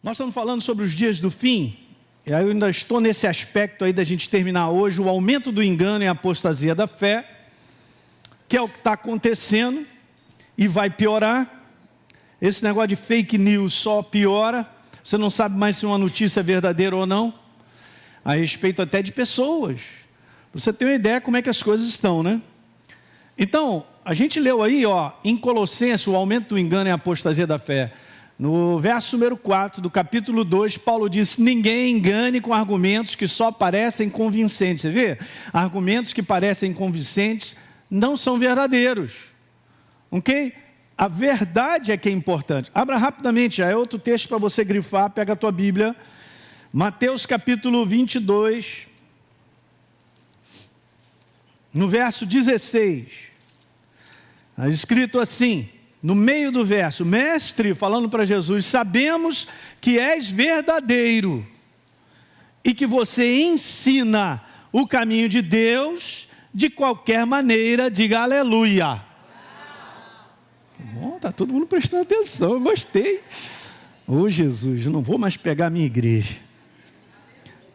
Nós estamos falando sobre os dias do fim, e aí eu ainda estou nesse aspecto aí da gente terminar hoje, o aumento do engano e a apostasia da fé, que é o que está acontecendo e vai piorar. Esse negócio de fake news só piora, você não sabe mais se uma notícia é verdadeira ou não, a respeito até de pessoas, para você ter uma ideia como é que as coisas estão, né? Então, a gente leu aí, em Colossenses, o aumento do engano e a apostasia da fé. No verso número 4 do capítulo 2, Paulo diz: ninguém engane com argumentos que só parecem convincentes. Você vê? Argumentos que parecem convincentes não são verdadeiros. Ok? A verdade é que é importante. Abra rapidamente, já é outro texto para você grifar, pega a tua Bíblia. Mateus capítulo 22, no verso 16. Está escrito assim, no meio do verso: mestre, falando para Jesus, sabemos que és verdadeiro e que você ensina o caminho de Deus de qualquer maneira. Diga aleluia. Bom, está todo mundo prestando atenção, eu gostei. Ô Jesus, eu não vou mais pegar a minha igreja.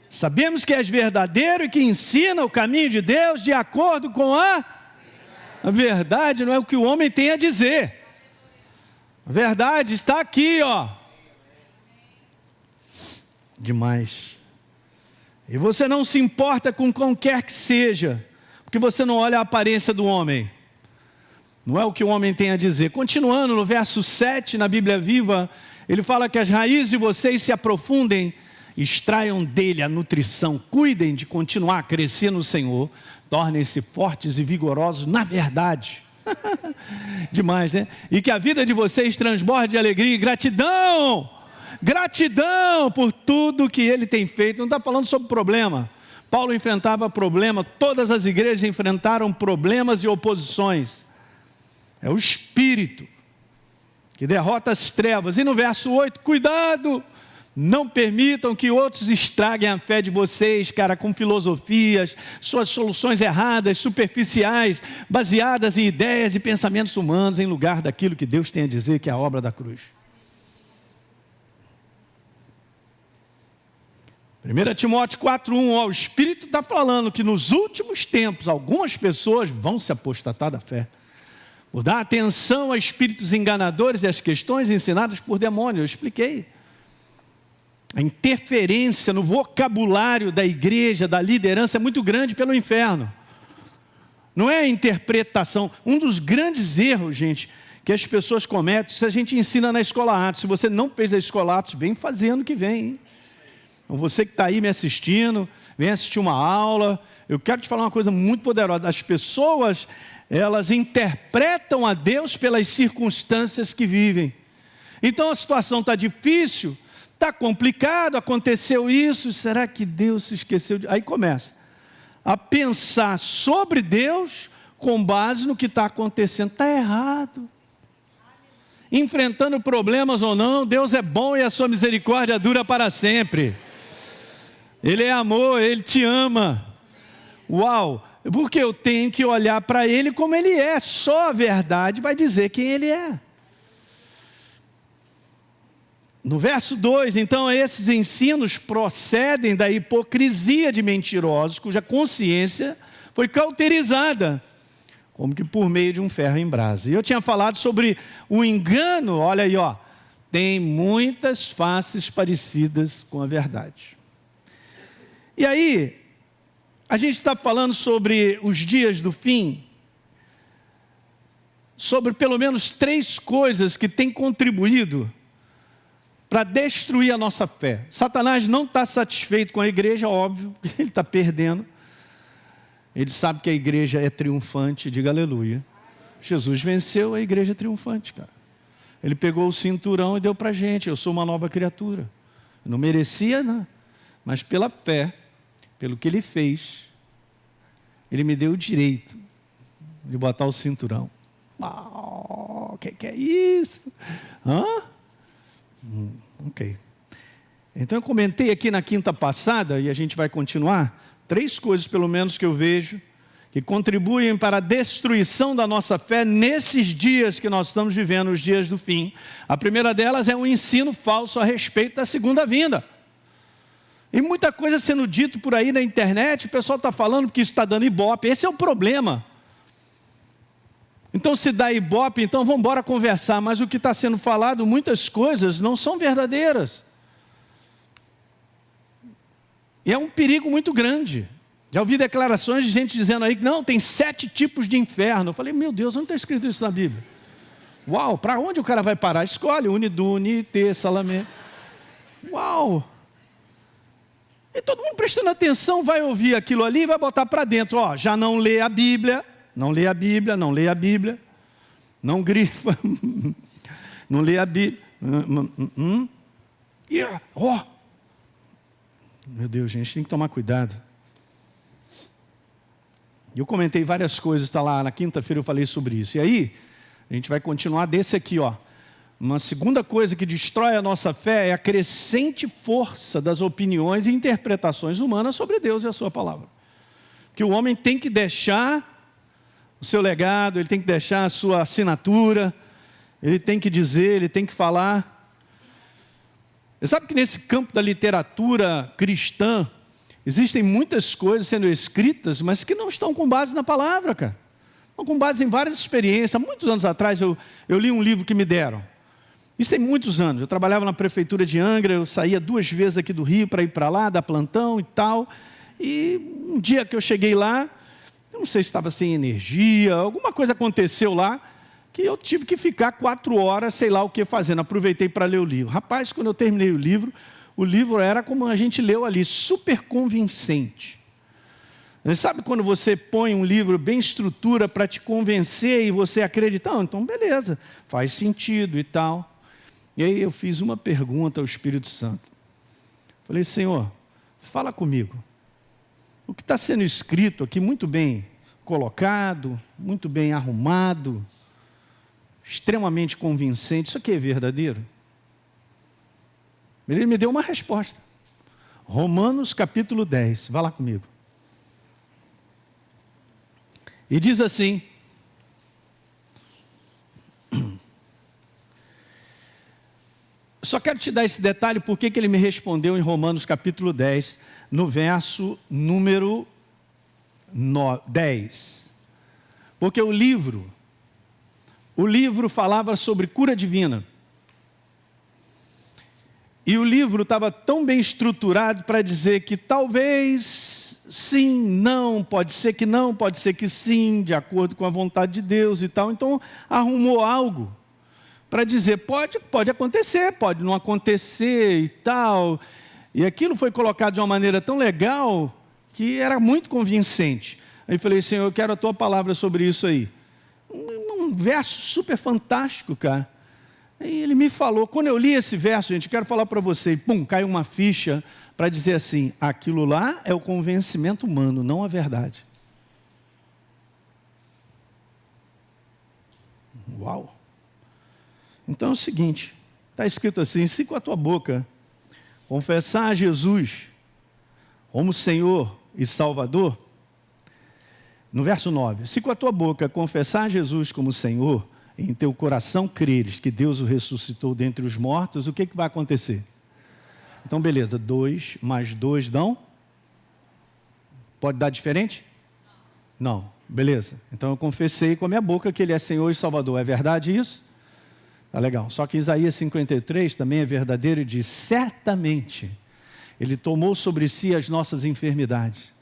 Sabemos que és verdadeiro e que ensina o caminho de Deus de acordo com a verdade. Não é o que o homem tem a dizer. A verdade está aqui, Demais. E você não se importa com qualquer que seja, porque você não olha a aparência do homem. Não é o que o homem tem a dizer. Continuando no verso 7, na Bíblia Viva, ele fala que as raízes de vocês se aprofundem, extraiam dele a nutrição, cuidem de continuar a crescer no Senhor, tornem-se fortes e vigorosos na verdade. Demais, né? E que a vida de vocês transborde de alegria e gratidão. Gratidão por tudo que ele tem feito. Não está falando sobre problema. Paulo enfrentava problema, todas as igrejas enfrentaram problemas e oposições. É o Espírito que derrota as trevas. E no verso 8, cuidado, não permitam que outros estraguem a fé de vocês, com filosofias, suas soluções erradas, superficiais, baseadas em ideias e pensamentos humanos, em lugar daquilo que Deus tem a dizer, que é a obra da cruz. 1 Timóteo 4:1, o Espírito está falando que nos últimos tempos, algumas pessoas vão se apostatar da fé, por dar atenção a espíritos enganadores e às questões ensinadas por demônios. Eu expliquei. A interferência no vocabulário da igreja, da liderança, é muito grande pelo inferno. Não é a interpretação. Um dos grandes erros, gente, que as pessoas cometem, se a gente ensina na Escola Atos, se você não fez a Escola Atos, vem fazendo que vem, hein? Então, você que está aí me assistindo, vem assistir uma aula. Eu quero te falar uma coisa muito poderosa. As pessoas, elas interpretam a Deus pelas circunstâncias que vivem. Então a situação está difícil, está complicado, aconteceu isso, será que Deus se esqueceu de... Aí começa a pensar sobre Deus com base no que está acontecendo. Está errado. Enfrentando problemas ou não, Deus é bom e a sua misericórdia dura para sempre. Ele é amor, Ele te ama. Uau! Porque eu tenho que olhar para Ele como Ele é. Só a verdade vai dizer quem Ele é. No verso 2, então, esses ensinos procedem da hipocrisia de mentirosos, cuja consciência foi cauterizada, como que por meio de um ferro em brasa. E eu tinha falado sobre o engano, olha aí, tem muitas faces parecidas com a verdade. E aí, a gente está falando sobre os dias do fim, sobre pelo menos 3 coisas que têm contribuído para destruir a nossa fé. Satanás não está satisfeito com a igreja, óbvio, ele está perdendo. Ele sabe que a igreja é triunfante, diga aleluia. Jesus venceu, a igreja é triunfante, cara. Ele pegou o cinturão e deu para a gente, eu sou uma nova criatura. Eu não merecia, não, mas pela fé, pelo que Ele fez, Ele me deu o direito de botar o cinturão. O que é isso? Ok. Então eu comentei aqui na quinta passada, e a gente vai continuar, 3 coisas pelo menos que eu vejo, que contribuem para a destruição da nossa fé nesses dias que nós estamos vivendo, os dias do fim. A primeira delas é um ensino falso a respeito da segunda vinda. E muita coisa sendo dito por aí na internet, o pessoal está falando que isso está dando ibope. Esse é o problema. Então, se dá ibope, então vamos embora conversar. Mas o que está sendo falado, muitas coisas não são verdadeiras. E é um perigo muito grande. Já ouvi declarações de gente dizendo aí que não, tem 7 tipos de inferno. Eu falei, meu Deus, onde está escrito isso na Bíblia? Uau, para onde o cara vai parar? Escolhe, Unidune, Te, Salamé. Uau! E todo mundo prestando atenção vai ouvir aquilo ali e vai botar para dentro. Ó, já não lê a Bíblia, não lê a Bíblia, não lê a Bíblia, não grifa, não lê a Bíblia. Ó! Meu Deus, gente, tem que tomar cuidado. Eu comentei várias coisas, está lá, na quinta-feira eu falei sobre isso. E aí, a gente vai continuar desse aqui, ó. Uma segunda coisa que destrói a nossa fé é a crescente força das opiniões e interpretações humanas sobre Deus e a sua palavra. Que o homem tem que deixar o seu legado, ele tem que deixar a sua assinatura, ele tem que dizer, ele tem que falar. Você sabe que nesse campo da literatura cristã, existem muitas coisas sendo escritas, mas que não estão com base na palavra, cara. Estão com base em várias experiências. Há muitos anos atrás eu li um livro que me deram. Isso tem muitos anos. Eu trabalhava na prefeitura de Angra, eu saía 2 vezes aqui do Rio para ir para lá, dar plantão e tal. E um dia que eu cheguei lá, eu não sei se estava sem energia, alguma coisa aconteceu lá, que eu tive que ficar 4 horas, sei lá o que fazendo. Aproveitei para ler o livro. Rapaz, quando eu terminei o livro era como a gente leu ali, super convincente. Você sabe quando você põe um livro bem estrutura para te convencer e você acredita, então beleza, faz sentido e tal. E aí eu fiz uma pergunta ao Espírito Santo. Falei, Senhor, fala comigo. O que está sendo escrito aqui, muito bem colocado, muito bem arrumado, extremamente convincente, isso aqui é verdadeiro? Ele me deu uma resposta. Romanos capítulo 10, vai lá comigo. E diz assim, só quero te dar esse detalhe, porque que ele me respondeu em Romanos capítulo 10, no verso número 10. Porque o livro falava sobre cura divina. E o livro estava tão bem estruturado para dizer que talvez sim, não, pode ser que sim, de acordo com a vontade de Deus e tal. Então, arrumou algo para dizer, pode acontecer, pode não acontecer e tal. E aquilo foi colocado de uma maneira tão legal que era muito convincente. Aí falei, Senhor, eu quero a tua palavra sobre isso aí. Um verso super fantástico, cara. Aí ele me falou, quando eu li esse verso, gente, quero falar para você, pum, caiu uma ficha para dizer assim, aquilo lá é o convencimento humano, não a verdade. Uau! Então é o seguinte, está escrito assim, se com a tua boca confessar a Jesus como Senhor e Salvador, no verso 9, se com a tua boca confessar a Jesus como Senhor, em teu coração creres que Deus o ressuscitou dentre os mortos, o que vai acontecer? Então beleza, 2 mais 2 dão? Pode dar diferente? Não, beleza. Então eu confessei com a minha boca que Ele é Senhor e Salvador, é verdade isso? Tá legal, só que Isaías 53 também é verdadeiro e diz, certamente Ele tomou sobre si as nossas enfermidades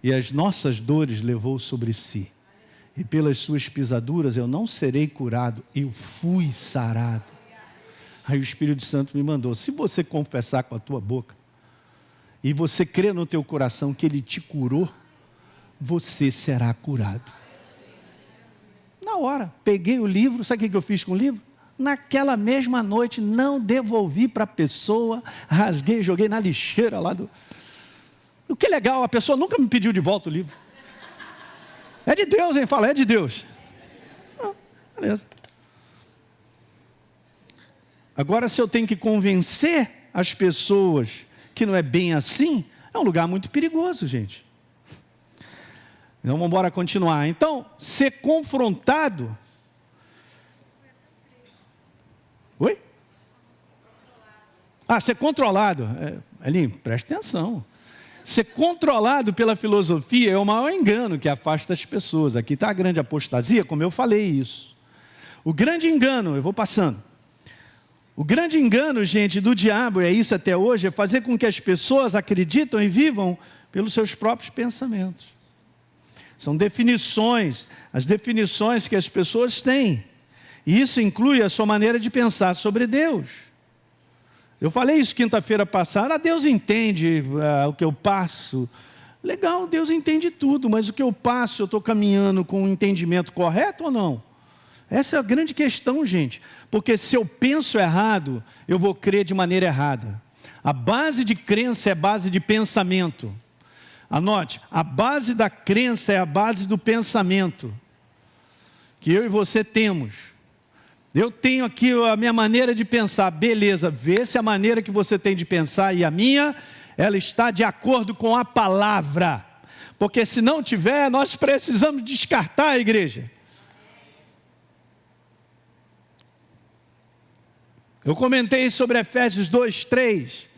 e as nossas dores levou sobre si. E pelas suas pisaduras eu não serei curado, eu fui sarado. Aí o Espírito Santo me mandou, se você confessar com a tua boca, e você crer no teu coração que Ele te curou, você será curado. Na hora, peguei o livro, sabe o que eu fiz com o livro? Naquela mesma noite, não devolvi para a pessoa, rasguei, joguei na lixeira lá do... O que é legal, a pessoa nunca me pediu de volta o livro. É de Deus, hein? Fala, é de Deus. Beleza. Agora, se eu tenho que convencer as pessoas que não é bem assim, é um lugar muito perigoso, gente. Então vamos embora continuar. Então, ser confrontado. Oi? Ser controlado. Ali, preste atenção. Ser controlado pela filosofia é o maior engano que afasta as pessoas. Aqui está a grande apostasia, como eu falei isso. O grande engano, eu vou passando. O grande engano, gente, do diabo, é isso até hoje, é fazer com que as pessoas acreditam e vivam pelos seus próprios pensamentos. São definições, as definições que as pessoas têm. E isso inclui a sua maneira de pensar sobre Deus. Eu falei isso quinta-feira passada, Deus entende o que eu passo. Legal, Deus entende tudo, mas o que eu passo, eu estou caminhando com o entendimento correto ou não? Essa é a grande questão, gente. Porque se eu penso errado, eu vou crer de maneira errada. A base de crença é a base de pensamento. Anote, a base da crença é a base do pensamento que eu e você temos. Eu tenho aqui a minha maneira de pensar, beleza, vê se a maneira que você tem de pensar e a minha, ela está de acordo com a palavra. Porque se não tiver, nós precisamos descartar a igreja. Eu comentei sobre Efésios 2:3.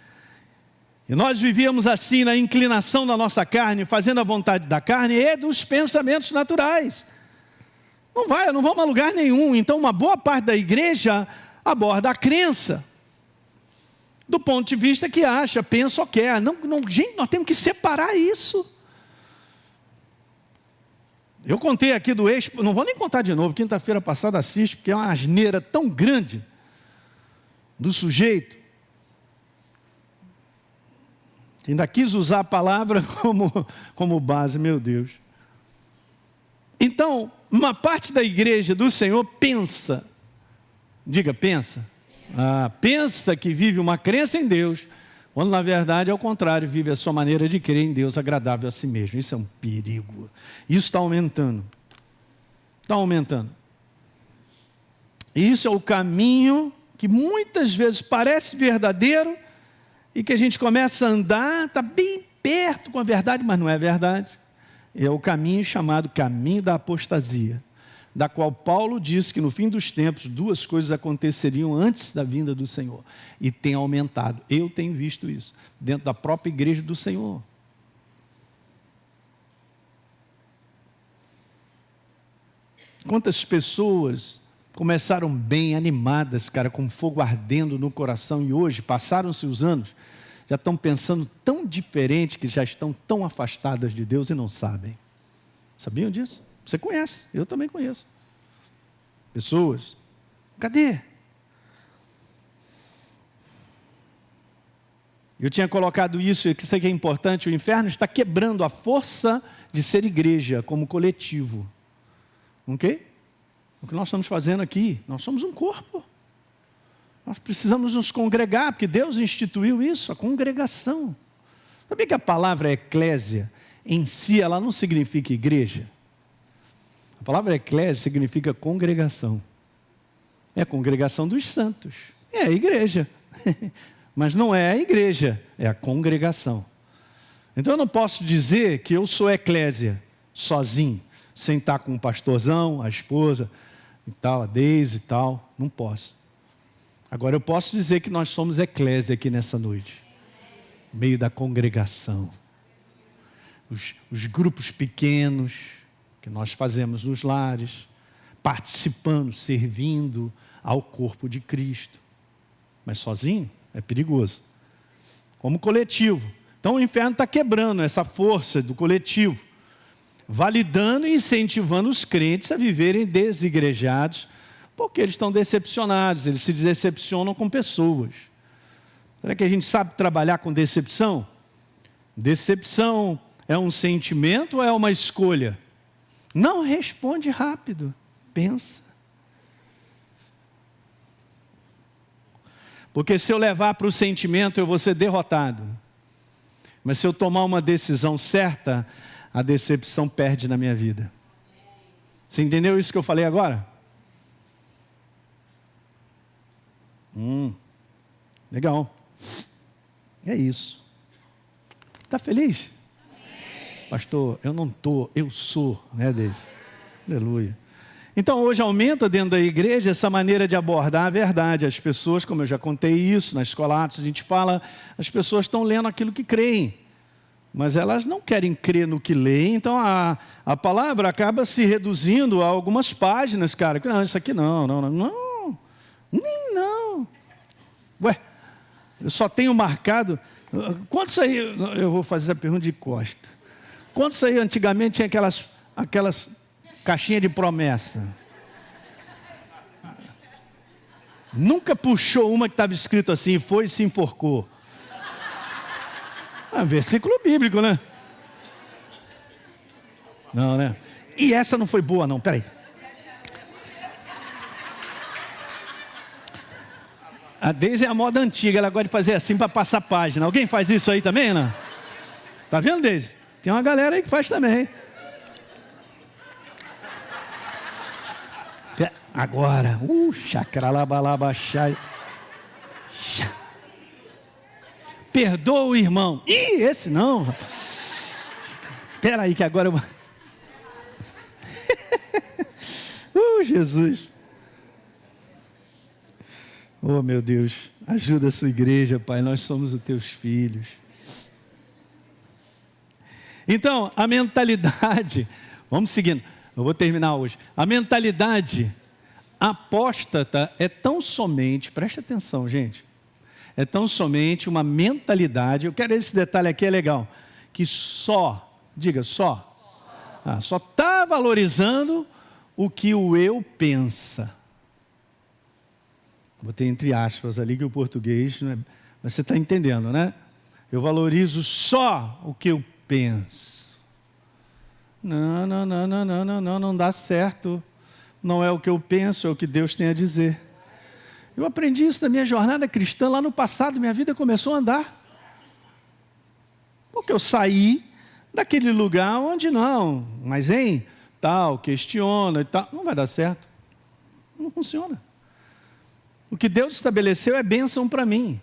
E nós vivíamos assim na inclinação da nossa carne, fazendo a vontade da carne e dos pensamentos naturais. Não vamos a lugar nenhum. Então uma boa parte da igreja aborda a crença. Do ponto de vista que acha, pensa ou quer. Gente, nós temos que separar isso. Eu contei aqui do não vou nem contar de novo, quinta-feira passada assiste, porque é uma asneira tão grande do sujeito. Ainda quis usar a palavra como base, meu Deus. Então, uma parte da igreja do Senhor pensa, diga, pensa. Pensa que vive uma crença em Deus, quando na verdade, ao contrário, vive a sua maneira de crer em Deus agradável a si mesmo. Isso é um perigo. Isso está aumentando. Está aumentando. E isso é o caminho que muitas vezes parece verdadeiro, e que a gente começa a andar, está bem perto com a verdade, mas não é verdade. É o caminho chamado caminho da apostasia, da qual Paulo disse que no fim dos tempos, duas coisas aconteceriam antes da vinda do Senhor, e tem aumentado. Eu tenho visto isso, dentro da própria igreja do Senhor. Quantas pessoas começaram bem animadas, cara, com fogo ardendo no coração, e hoje, passaram-se os anos, já estão pensando tão diferente, que já estão tão afastadas de Deus e não sabem. Sabiam disso? Você conhece, eu também conheço. Pessoas, cadê? Eu tinha colocado isso, e que isso aqui é importante, o inferno está quebrando a força de ser igreja como coletivo. Ok? O que nós estamos fazendo aqui, nós somos um corpo. Nós precisamos nos congregar, porque Deus instituiu isso, a congregação. Sabia que a palavra eclésia, em si, ela não significa igreja? A palavra eclésia significa congregação. É a congregação dos santos. É a igreja. Mas não é a igreja, é a congregação. Então eu não posso dizer que eu sou eclésia, sozinho, sem estar com o pastorzão, a esposa e tal, a Deise e tal. Não posso. Agora eu posso dizer que nós somos eclésia aqui nessa noite. Meio da congregação. Os grupos pequenos que nós fazemos nos lares, participando, servindo ao corpo de Cristo. Mas sozinho é perigoso. Como coletivo. Então o inferno está quebrando essa força do coletivo, validando e incentivando os crentes a viverem desigrejados, porque eles estão decepcionados, eles se decepcionam com pessoas. Será que a gente sabe trabalhar com decepção? Decepção é um sentimento ou é uma escolha? Não responde rápido, pensa. Porque se eu levar para o sentimento, eu vou ser derrotado. Mas se eu tomar uma decisão certa, a decepção perde na minha vida. Você entendeu isso que eu falei agora? Legal. É isso. Está feliz? Pastor, eu não estou, eu sou, né, Deise? Aleluia. Então hoje aumenta dentro da igreja essa maneira de abordar a verdade. As pessoas, como eu já contei isso, na Escola Atos a gente fala, as pessoas estão lendo aquilo que creem, mas elas não querem crer no que leem, então a palavra acaba se reduzindo a algumas páginas, cara. Não, isso aqui não. Nem não. Ué, eu só tenho marcado. Quantos aí, eu vou fazer essa pergunta de costa. Quantos aí antigamente tinha aquelas caixinhas de promessa? Nunca puxou uma que estava escrito assim, foi e se enforcou. Versículo bíblico, né? Não, né? E essa não foi boa não, peraí. A Deise é a moda antiga, ela gosta de fazer assim para passar página. Alguém faz isso aí também, não? Tá vendo, Deise? Tem uma galera aí que faz também. Agora, chacralabalabaxai. Perdoa o irmão. Ih, esse não. Espera aí que agora eu... Jesus. Oh, meu Deus. Ajuda a sua igreja, Pai. Nós somos os teus filhos. Então, a mentalidade... Vamos seguindo. Eu vou terminar hoje. A mentalidade apóstata é tão somente... Preste atenção, gente. É tão somente uma mentalidade... Eu quero esse detalhe aqui, é legal. Que só... Diga, só. Só está valorizando o que o eu pensa. Botei entre aspas ali que o português... Não é, mas você está entendendo, né? Eu valorizo só o que eu penso. Não dá certo. Não é o que eu penso, é o que Deus tem a dizer. Eu aprendi isso na minha jornada cristã. Lá no passado, minha vida começou a andar. Porque eu saí daquele lugar onde não, mas tal, questiona e tal. Não vai dar certo. Não funciona. O que Deus estabeleceu é bênção para mim.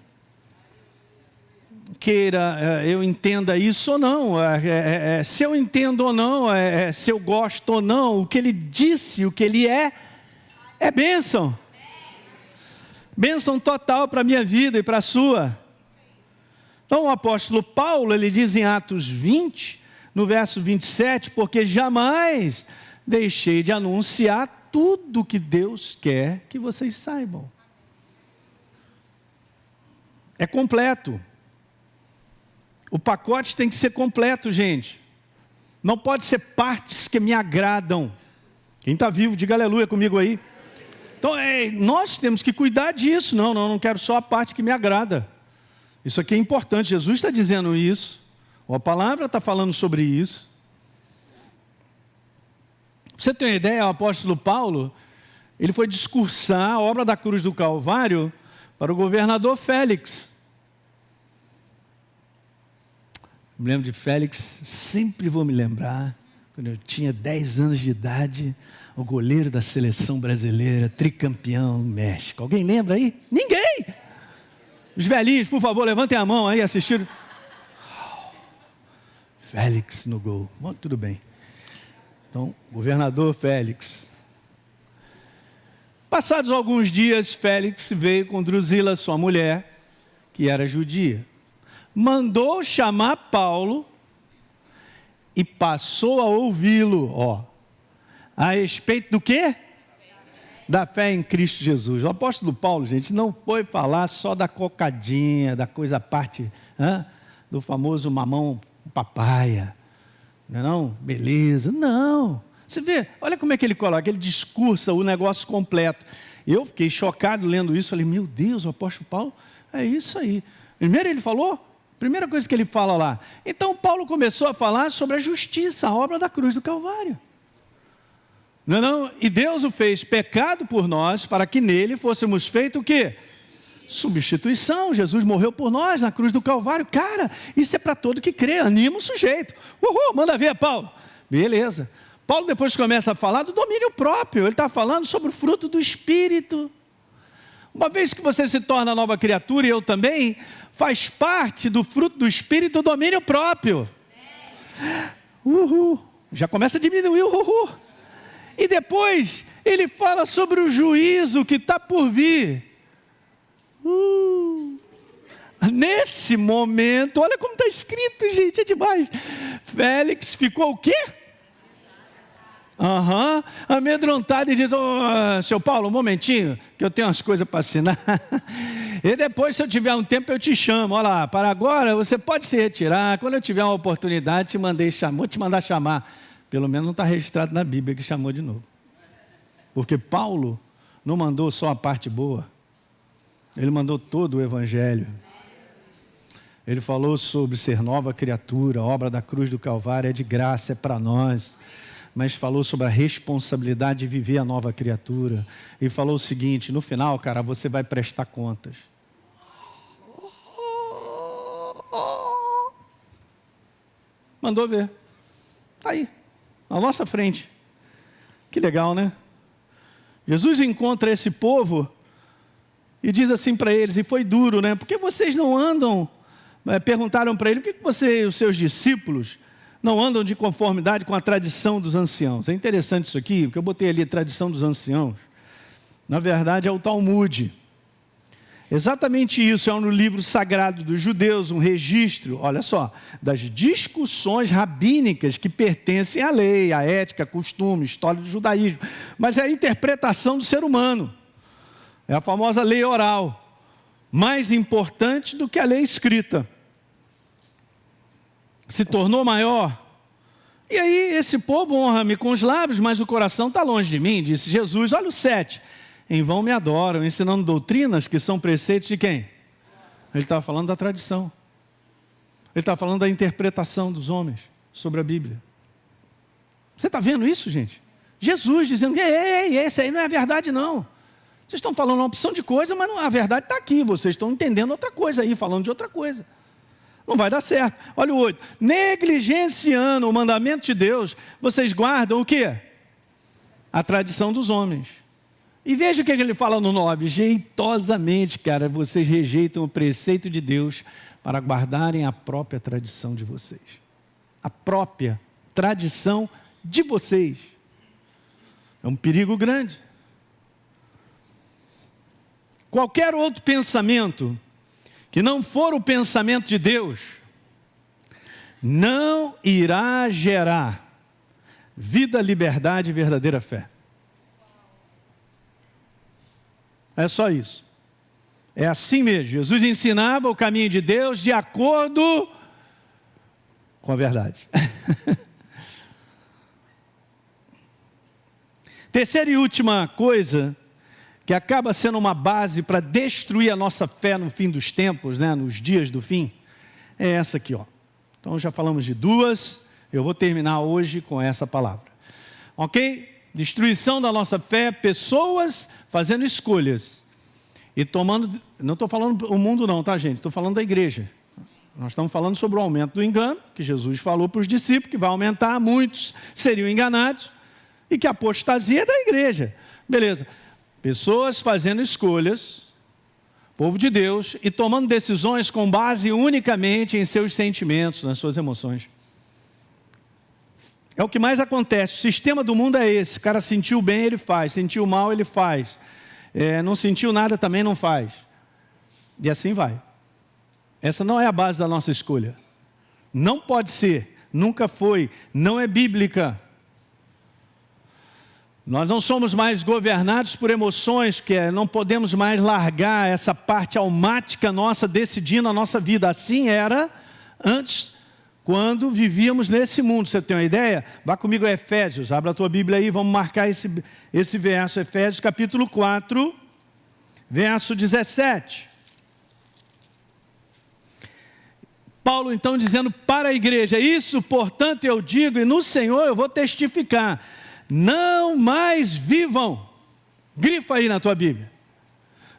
Queira eu entenda isso ou não, se eu entendo ou não, se eu gosto ou não, o que Ele disse, o que Ele é bênção. Bênção total para a minha vida e para a sua. Então o apóstolo Paulo, ele diz em Atos 20, no verso 27, porque jamais deixei de anunciar tudo que Deus quer que vocês saibam. É completo. O pacote tem que ser completo, gente. Não pode ser partes que me agradam. Quem está vivo, diga aleluia comigo aí. Então, nós temos que cuidar disso. Não quero só a parte que me agrada. Isso aqui é importante. Jesus está dizendo isso. A palavra está falando sobre isso. Pra você ter uma ideia, o apóstolo Paulo, ele foi discursar a obra da cruz do Calvário para o governador Félix. Me lembro de Félix, sempre vou me lembrar, quando eu tinha 10 anos de idade, o goleiro da seleção brasileira, tricampeão no México. Alguém lembra aí? Ninguém! Os velhinhos, por favor, levantem a mão aí, assistiram. Félix no gol. Bom, tudo bem. Então, governador Félix. Passados alguns dias, Félix veio com Drusila, sua mulher, que era judia. Mandou chamar Paulo e passou a ouvi-lo, a respeito do quê? Da fé em Cristo Jesus. O apóstolo Paulo, gente, não foi falar só da cocadinha, da coisa parte, do famoso mamão papaya, não, beleza, não. Você vê, olha como é que ele coloca, ele discursa o negócio completo. Eu fiquei chocado lendo isso, falei, meu Deus, o apóstolo Paulo, é isso aí. Primeiro ele falou, primeira coisa que ele fala lá, então Paulo começou a falar sobre a justiça, a obra da cruz do Calvário. Não? E Deus o fez pecado por nós, para que nele fôssemos feitos o quê? Substituição. Jesus morreu por nós na cruz do Calvário. Cara, isso é para todo que crê, anima o sujeito. Manda ver, Paulo. Beleza. Paulo depois começa a falar do domínio próprio. Ele está falando sobre o fruto do Espírito. Uma vez que você se torna nova criatura, e eu também, faz parte do fruto do Espírito o domínio próprio. Uhul. Já começa a diminuir o uhul. E depois ele fala sobre o juízo que está por vir. Nesse momento, olha como está escrito, gente, é demais. Félix ficou o quê? Amedrontado, e diz: seu Paulo, um momentinho, que eu tenho umas coisas para assinar. E depois, se eu tiver um tempo, eu te chamo. Olha lá, para agora, você pode se retirar. Quando eu tiver uma oportunidade, vou te mandar chamar. Pelo menos não está registrado na Bíblia que chamou de novo. Porque Paulo não mandou só a parte boa. Ele mandou todo o Evangelho. Ele falou sobre ser nova criatura, a obra da cruz do Calvário é de graça, é para nós. Mas falou sobre a responsabilidade de viver a nova criatura. E falou o seguinte: no final, cara, você vai prestar contas. Mandou ver. Está aí, na nossa frente. Que legal, né? Jesus encontra esse povo e diz assim para eles, e foi duro, né? Por que vocês não andam? Perguntaram para ele, por que você e os seus discípulos não andam de conformidade com a tradição dos anciãos? É interessante isso aqui, porque eu botei ali a tradição dos anciãos. Na verdade é o Talmud. Exatamente isso, é no livro sagrado dos judeus, um registro, olha só, das discussões rabínicas que pertencem à lei, à ética, costume, história do judaísmo. Mas é a interpretação do ser humano. É a famosa lei oral, mais importante do que a lei escrita. Se tornou maior. E aí esse povo honra-me com os lábios, mas o coração está longe de mim, disse Jesus. Olha o 7. Em vão me adoram, ensinando doutrinas que são preceitos de quem? Ele estava falando da tradição. Ele estava falando da interpretação dos homens sobre a Bíblia. Você está vendo isso, gente? Jesus dizendo, ei, esse aí não é verdade não. Vocês estão falando uma opção de coisa, mas a verdade está aqui. Vocês estão entendendo outra coisa aí, falando de outra coisa. Não vai dar certo. Olha o 8. Negligenciando o mandamento de Deus, vocês guardam o quê? A tradição dos homens. E veja o que ele fala no 9. Jeitosamente, cara, vocês rejeitam o preceito de Deus para guardarem a própria tradição de vocês. A própria tradição de vocês. É um perigo grande. Qualquer outro pensamento que não for o pensamento de Deus, não irá gerar vida, liberdade e verdadeira fé. É só isso. É assim mesmo. Jesus ensinava o caminho de Deus de acordo com a verdade. Terceira e última coisa, que acaba sendo uma base para destruir a nossa fé no fim dos tempos, né, nos dias do fim, é essa aqui, ó. Então já falamos de duas, eu vou terminar hoje com essa palavra. Ok? Destruição da nossa fé, pessoas fazendo escolhas e tomando, não estou falando o mundo não, tá gente? Estou falando da igreja. Nós estamos falando sobre o aumento do engano, que Jesus falou para os discípulos, que vai aumentar, muitos seriam enganados, e que a apostasia é da igreja. Beleza. Pessoas fazendo escolhas, povo de Deus, e tomando decisões com base unicamente em seus sentimentos, nas suas emoções. É o que mais acontece. O sistema do mundo é esse. O cara sentiu bem, ele faz. Sentiu mal, ele faz. Não sentiu nada, também não faz. E assim vai. Essa não é a base da nossa escolha. Não pode ser. Nunca foi. Não é bíblica. Nós não somos mais governados por emoções, não podemos mais largar essa parte almática nossa decidindo a nossa vida. Assim era antes, quando vivíamos nesse mundo. Você tem uma ideia? Vá comigo a Efésios, abra a tua Bíblia aí, vamos marcar esse verso, Efésios capítulo 4, verso 17. Paulo então dizendo para a igreja, isso portanto eu digo, e no Senhor eu vou testificar, não mais vivam, grifa aí na tua Bíblia,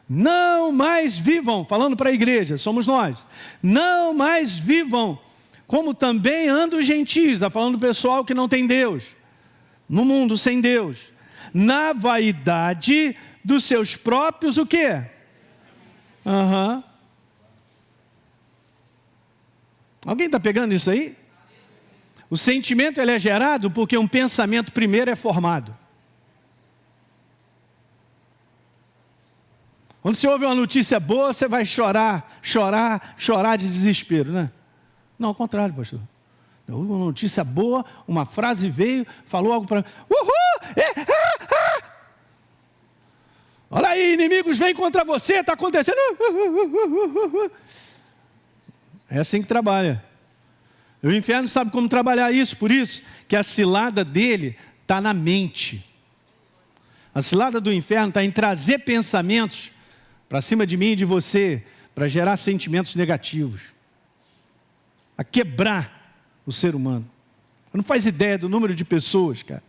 não mais vivam, falando para a igreja, somos nós, não mais vivam, como também andam os gentios, está falando do pessoal que não tem Deus, no mundo sem Deus, na vaidade dos seus próprios, o quê? Alguém está pegando isso aí? O sentimento ele é gerado porque um pensamento primeiro é formado. Quando você ouve uma notícia boa, você vai chorar de desespero, né? Não, ao contrário, pastor. Eu ouvi uma notícia boa, uma frase veio, falou algo para mim. Uhul! Olha aí, inimigos vêm contra você, está acontecendo. É assim que trabalha. E o inferno sabe como trabalhar isso, por isso que a cilada dele está na mente. A cilada do inferno está em trazer pensamentos para cima de mim e de você, para gerar sentimentos negativos, a quebrar o ser humano. Você não faz ideia do número de pessoas, cara,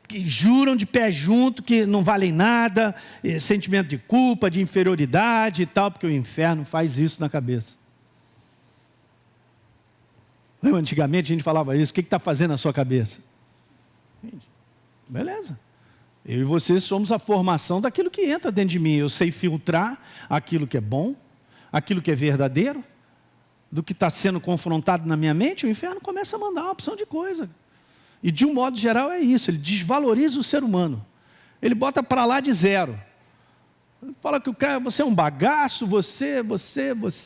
que juram de pé junto que não valem nada, sentimento de culpa, de inferioridade e tal, porque o inferno faz isso na cabeça. Lembra, antigamente a gente falava isso, o que está fazendo na sua cabeça? Beleza. Eu e você somos a formação daquilo que entra dentro de mim. Eu sei filtrar aquilo que é bom, aquilo que é verdadeiro, do que está sendo confrontado na minha mente. O inferno começa a mandar uma opção de coisa. E de um modo geral é isso, ele desvaloriza o ser humano. Ele bota para lá de zero. Ele fala que o cara, você é um bagaço, você,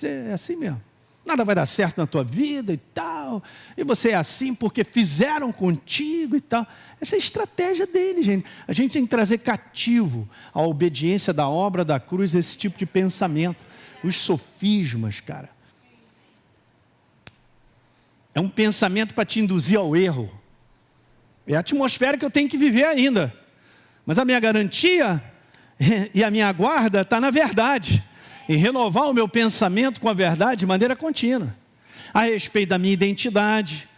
é assim mesmo. Nada vai dar certo na tua vida e tal. E você é assim porque fizeram contigo e tal. Essa é a estratégia dele, gente. A gente tem que trazer cativo a obediência da obra da cruz, esse tipo de pensamento. Os sofismas, cara. É um pensamento para te induzir ao erro. É a atmosfera que eu tenho que viver ainda. Mas a minha garantia e a minha guarda está na verdade. Em renovar o meu pensamento com a verdade de maneira contínua. A respeito da minha identidade.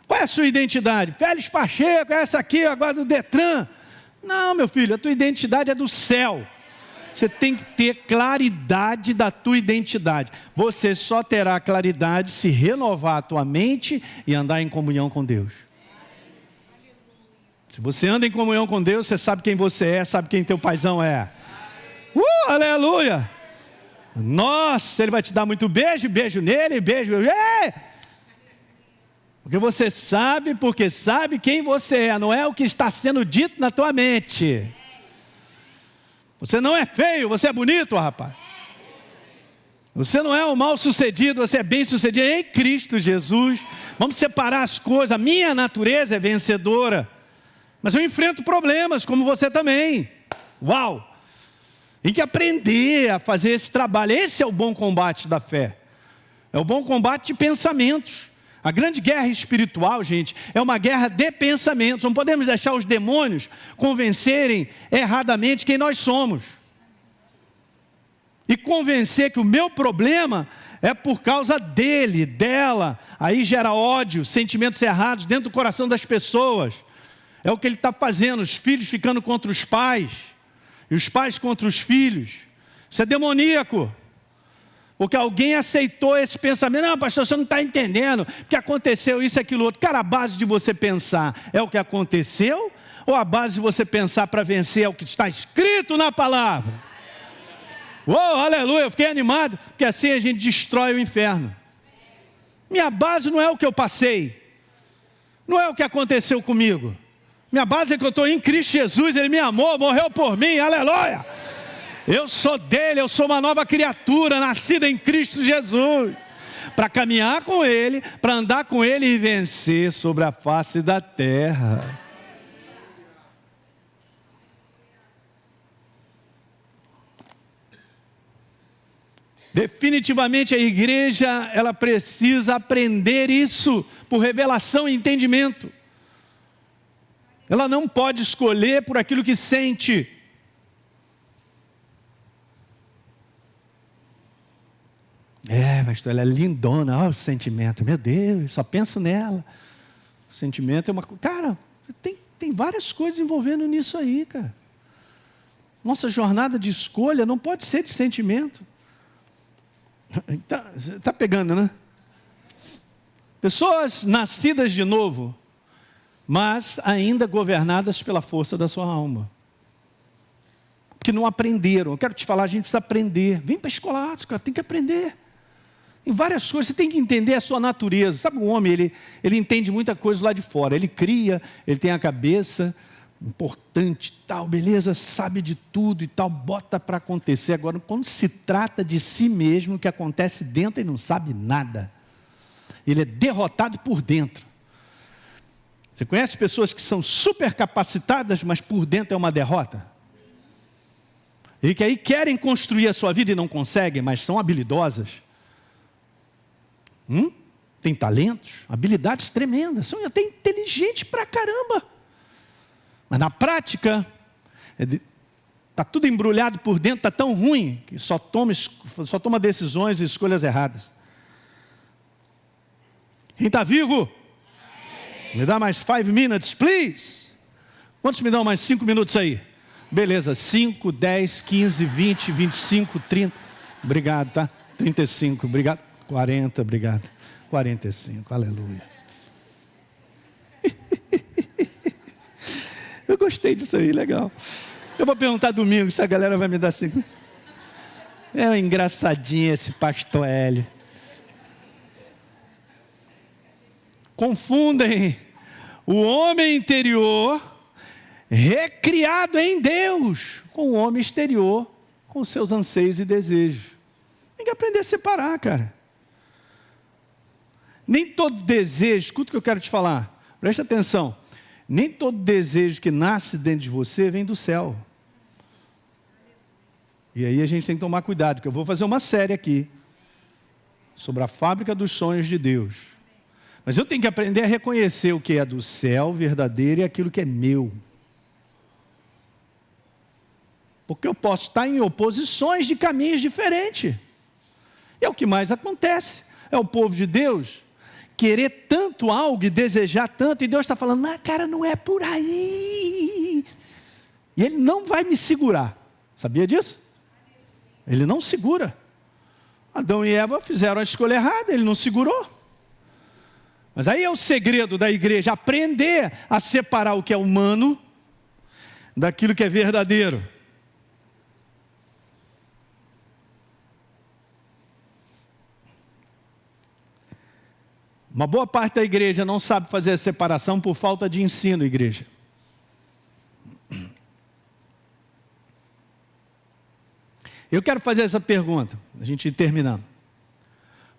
Qual é a sua identidade? Félix Pacheco, essa aqui agora do Detran. Não, meu filho, a tua identidade é do céu. Você tem que ter claridade da tua identidade. Você só terá claridade se renovar a tua mente e andar em comunhão com Deus. Se você anda em comunhão com Deus, você sabe quem você é, sabe quem teu paizão é. Aleluia! Nossa, ele vai te dar muito beijo, beijo nele, beijo. Porque você sabe, quem você é, não é o que está sendo dito na tua mente. Você não é feio, você é bonito, rapaz. Você não é um mal sucedido, você é bem sucedido em Cristo Jesus. Vamos separar as coisas. A minha natureza é vencedora, mas eu enfrento problemas como você também. Uau! Tem que aprender a fazer esse trabalho. Esse é o bom combate da fé. É o bom combate de pensamentos. A grande guerra espiritual, gente, é uma guerra de pensamentos. Não podemos deixar os demônios convencerem erradamente quem nós somos. E convencer que o meu problema é por causa dele, dela. Aí gera ódio, sentimentos errados dentro do coração das pessoas. É o que ele está fazendo, os filhos ficando contra os pais. E os pais contra os filhos. Isso é demoníaco. Porque alguém aceitou esse pensamento. Não, pastor, você não está entendendo. Porque aconteceu isso, aquilo, outro. Cara, a base de você pensar é o que aconteceu? Ou a base de você pensar para vencer é o que está escrito na palavra? Aleluia, eu fiquei animado. Porque assim a gente destrói o inferno. Minha base não é o que eu passei. Não é o que aconteceu comigo. Minha base é que eu estou em Cristo Jesus, Ele me amou, morreu por mim, aleluia. Eu sou dele, eu sou uma nova criatura, nascida em Cristo Jesus. Para caminhar com Ele, para andar com Ele e vencer sobre a face da terra. Definitivamente a igreja, ela precisa aprender isso, por revelação e entendimento. Ela não pode escolher por aquilo que sente. Pastor, ela é lindona. Olha o sentimento. Meu Deus, só penso nela. O sentimento é uma coisa. Cara, tem várias coisas envolvendo nisso aí, cara. Nossa jornada de escolha não pode ser de sentimento. Tá pegando, né? Pessoas nascidas de novo, mas ainda governadas pela força da sua alma. Que não aprenderam. Eu quero te falar, a gente precisa aprender. Vem para a escola Atos, cara, tem que aprender. Em várias coisas, você tem que entender a sua natureza. Sabe, o homem, ele entende muita coisa lá de fora. Ele cria, ele tem a cabeça importante, tal, beleza, sabe de tudo e tal, bota para acontecer. Agora, quando se trata de si mesmo, o que acontece dentro, ele não sabe nada. Ele é derrotado por dentro. Você conhece pessoas que são super capacitadas, mas por dentro é uma derrota? E que aí querem construir a sua vida e não conseguem, mas são habilidosas. Tem talentos, habilidades tremendas, são até inteligentes pra caramba. Mas na prática, está tudo embrulhado por dentro, está tão ruim, que só toma decisões e escolhas erradas. Quem está vivo? Me dá mais 5 minutes, please. Quantos me dão mais 5 minutos aí? Beleza, 5, 10, 15, 20, 25, 30. Obrigado, tá? 35, obrigado. 40, obrigado. 45, aleluia. Eu gostei disso aí, legal. Eu vou perguntar domingo se a galera vai me dar 5. É um engraçadinho esse pastor Hélio. Confundem o homem interior, recriado em Deus, com o homem exterior, com seus anseios e desejos. Tem que aprender a separar, cara. Nem todo desejo, escuta o que eu quero te falar, presta atenção. Nem todo desejo que nasce dentro de você vem do céu. E aí a gente tem que tomar cuidado, porque eu vou fazer uma série aqui sobre a fábrica dos sonhos de Deus. Mas eu tenho que aprender a reconhecer o que é do céu verdadeiro e aquilo que é meu. Porque eu posso estar em oposições de caminhos diferentes. É o que mais acontece. É o povo de Deus querer tanto algo e desejar tanto, e Deus está falando, cara, não é por aí. E Ele não vai me segurar. Sabia disso? Ele não segura. Adão e Eva fizeram a escolha errada, Ele não segurou. Mas aí é o segredo da igreja, aprender a separar o que é humano daquilo que é verdadeiro. Uma boa parte da igreja não sabe fazer a separação por falta de ensino, igreja. Eu quero fazer essa pergunta, a gente ir terminando.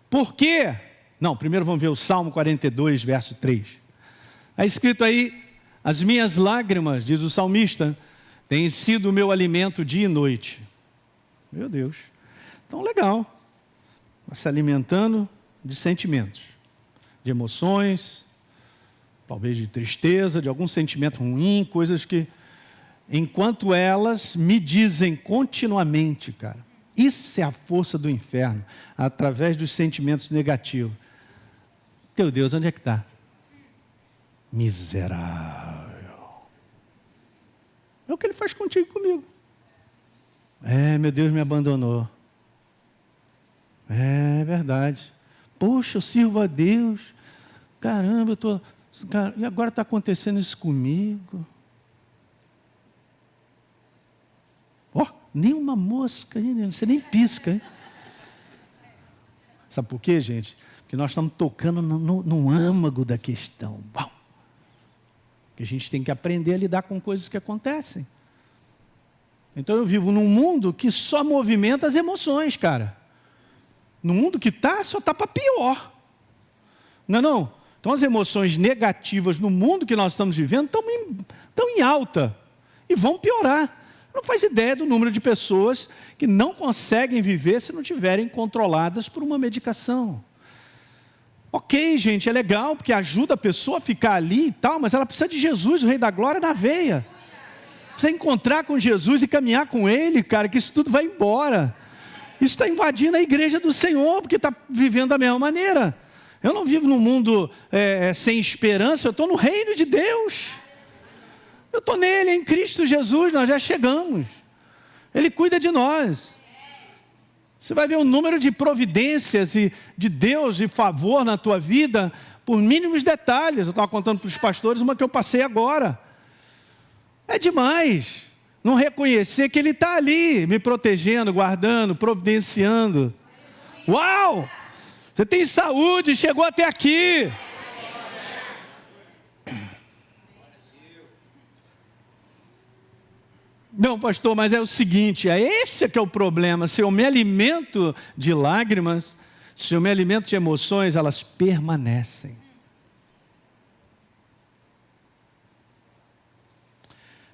Por quê? Não, primeiro vamos ver o Salmo 42, verso 3. Está escrito aí, as minhas lágrimas, diz o salmista, têm sido o meu alimento dia e noite. Meu Deus. Então, legal. Está se alimentando de sentimentos, de emoções, talvez de tristeza, de algum sentimento ruim, coisas que, enquanto elas me dizem continuamente, cara, isso é a força do inferno, através dos sentimentos negativos. Teu Deus, onde é que está? Miserável. É o que Ele faz contigo e comigo. Meu Deus me abandonou. É verdade. Poxa, eu sirvo a Deus. Caramba, e agora está acontecendo isso comigo. Nem uma mosca, você nem pisca. Hein? Sabe por quê, gente? Porque nós estamos tocando no âmago da questão. Bom, que a gente tem que aprender a lidar com coisas que acontecem. Então eu vivo num mundo que só movimenta as emoções, cara. No mundo que só está para pior. Não é não? Então as emoções negativas no mundo que nós estamos vivendo estão em alta e vão piorar. Não faz ideia do número de pessoas que não conseguem viver se não tiverem controladas por uma medicação. Ok, gente, é legal, porque ajuda a pessoa a ficar ali e tal, mas ela precisa de Jesus, o Rei da Glória, na veia. Precisa encontrar com Jesus e caminhar com Ele, cara, que isso tudo vai embora. Isso está invadindo a igreja do Senhor, porque está vivendo da mesma maneira. Eu não vivo num mundo sem esperança, eu estou no reino de Deus. Eu estou nele, em Cristo Jesus, nós já chegamos. Ele cuida de nós. Você vai ver o número de providências e de Deus e favor na tua vida por mínimos detalhes. Eu estava contando para os pastores uma que eu passei agora. É demais não reconhecer que Ele está ali, me protegendo, guardando, providenciando. Uau! Você tem saúde, chegou até aqui. Não, pastor, mas é o seguinte, esse que é o problema. Se eu me alimento de lágrimas, se eu me alimento de emoções, elas permanecem.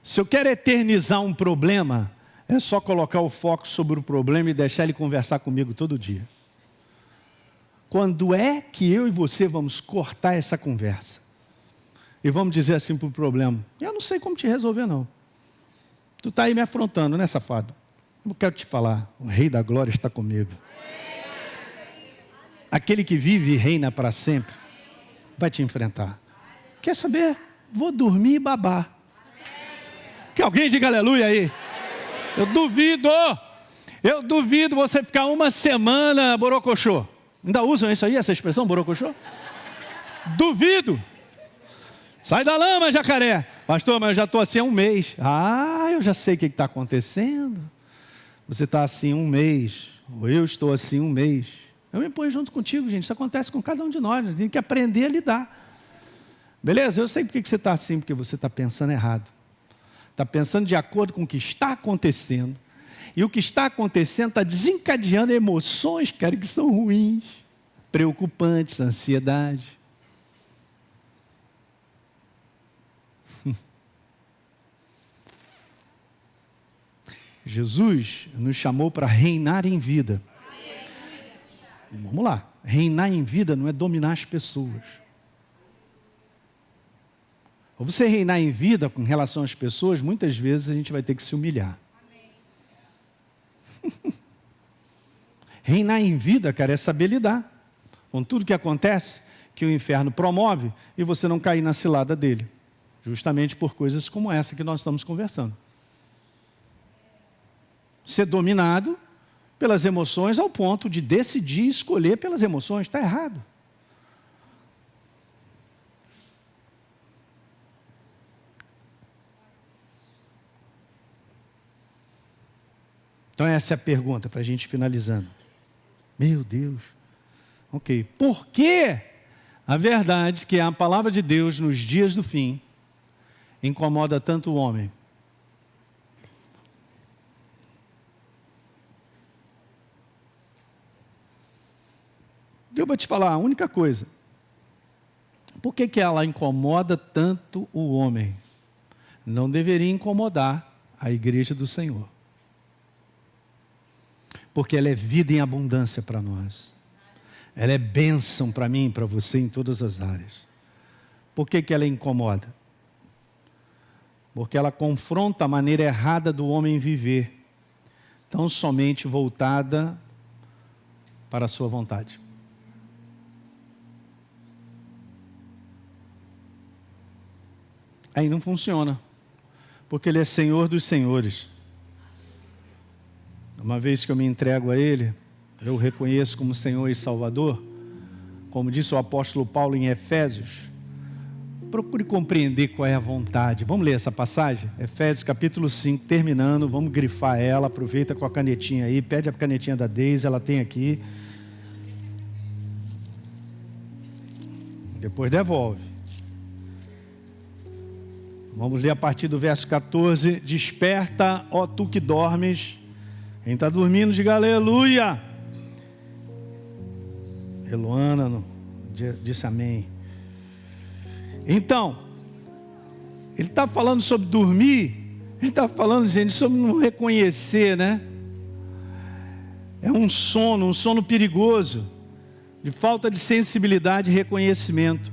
Se eu quero eternizar um problema, é só colocar o foco sobre o problema e deixar ele conversar comigo todo dia. Quando é que eu e você vamos cortar essa conversa? E vamos dizer assim para o problema: eu não sei como te resolver não. Tu está aí me afrontando, né, safado? Eu quero te falar, o Rei da Glória está comigo. Aquele que vive e reina para sempre, vai te enfrentar. Quer saber? Vou dormir e babar. Que alguém diga aleluia aí. Eu duvido você ficar uma semana borocochô. Ainda usam isso aí, essa expressão, borocochô? Duvido. Sai da lama, jacaré. Pastor, mas eu já estou assim há um mês. Eu já sei o que está acontecendo. Você está assim um mês, ou eu estou assim um mês. Eu me ponho junto contigo, gente. Isso acontece com cada um de nós. A gente tem que aprender a lidar. Beleza? Eu sei porque você está assim, porque você está pensando errado. Está pensando de acordo com o que está acontecendo. E o que está acontecendo está desencadeando emoções, cara, que são ruins, preocupantes, ansiedade. Jesus nos chamou para reinar em vida. Vamos lá. Reinar em vida não é dominar as pessoas. Ou você reinar em vida com relação às pessoas, muitas vezes a gente vai ter que se humilhar. Reinar em vida, cara, é saber lidar com tudo que acontece, que o inferno promove, e você não cair na cilada dele. Justamente por coisas como essa que nós estamos conversando. Ser dominado pelas emoções ao ponto de decidir escolher pelas emoções, está errado. Então essa é a pergunta para a gente finalizando. Meu Deus. Ok. Por que a verdade que é a palavra de Deus nos dias do fim incomoda tanto o homem? Eu vou te falar a única coisa. Por que ela incomoda tanto o homem? Não deveria incomodar a igreja do Senhor. Porque ela é vida em abundância para nós. Ela é bênção para mim e para você em todas as áreas. Por que ela incomoda? Porque ela confronta a maneira errada do homem viver, tão somente voltada para a sua vontade. Aí não funciona, porque Ele é Senhor dos senhores. Uma vez que eu me entrego a Ele, eu o reconheço como Senhor e Salvador, como disse o apóstolo Paulo em Efésios. Procure compreender qual é a vontade. Vamos ler essa passagem? Efésios capítulo 5, terminando, vamos grifar ela, aproveita com a canetinha aí, pede a canetinha da Deise, ela tem aqui. Depois devolve. Vamos ler a partir do verso 14. Desperta, ó tu que dormes. Quem está dormindo, diga aleluia. Eloana disse amém. Então, ele está falando sobre dormir. Ele está falando, gente, sobre não reconhecer, né? É um sono perigoso, de falta de sensibilidade e reconhecimento.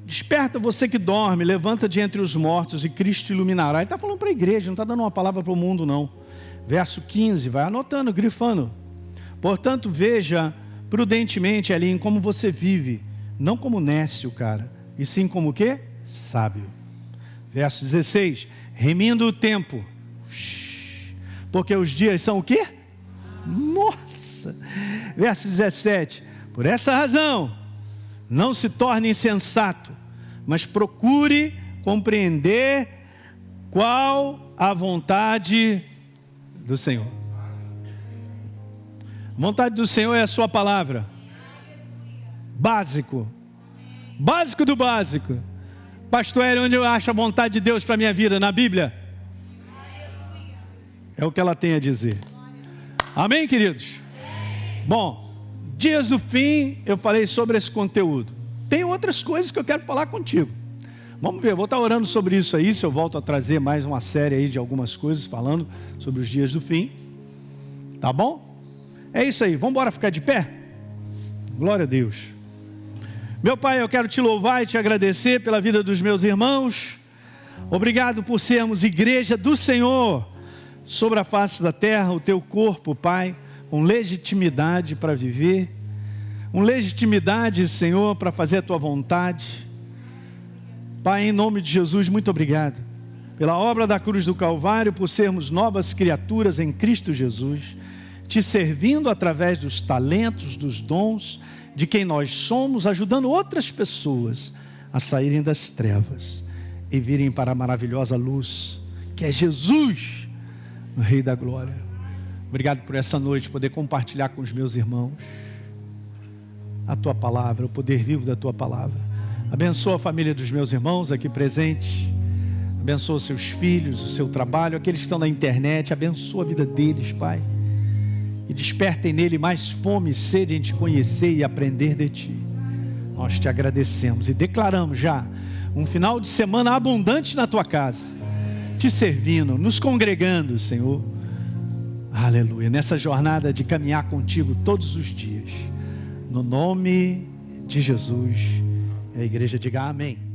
Desperta você que dorme, levanta de entre os mortos e Cristo te iluminará. Ele está falando para a igreja, não está dando uma palavra para o mundo não. Verso 15, vai anotando, grifando. Portanto, veja prudentemente ali em como você vive, não como nécio, cara, e sim como o quê? Sábio. Verso 16, remindo o tempo, porque os dias são o quê? Nossa! Verso 17, por essa razão, não se torne insensato, mas procure compreender qual a vontade do Senhor. Vontade do Senhor é a sua palavra. Básico. Básico do básico. Pastor Hélio, onde eu acho a vontade de Deus para a minha vida? Na Bíblia. É o que ela tem a dizer. Amém, queridos? Bom, dias do fim, eu falei sobre esse conteúdo. Tem outras coisas que eu quero falar contigo. Vamos ver, eu vou estar orando sobre isso aí, se eu volto a trazer mais uma série aí de algumas coisas, falando sobre os dias do fim. Tá bom? É isso aí, vamos embora ficar de pé? Glória a Deus. Meu Pai, eu quero te louvar e te agradecer pela vida dos meus irmãos. Obrigado por sermos igreja do Senhor sobre a face da terra, o teu corpo, Pai, com legitimidade para viver, com legitimidade, Senhor, para fazer a tua vontade. Pai, em nome de Jesus, muito obrigado pela obra da cruz do Calvário, por sermos novas criaturas em Cristo Jesus, te servindo através dos talentos, dos dons de quem nós somos, ajudando outras pessoas a saírem das trevas e virem para a maravilhosa luz, que é Jesus, o Rei da Glória. Obrigado por essa noite, poder compartilhar com os meus irmãos a tua palavra, o poder vivo da tua palavra. Abençoa a família dos meus irmãos aqui presentes, abençoa os seus filhos, o seu trabalho, aqueles que estão na internet, abençoa a vida deles, Pai, e despertem nele mais fome e sede em te conhecer e aprender de ti. Nós te agradecemos e declaramos já um final de semana abundante na tua casa, te servindo, nos congregando, Senhor, aleluia, nessa jornada de caminhar contigo todos os dias, no nome de Jesus. A igreja diga amém.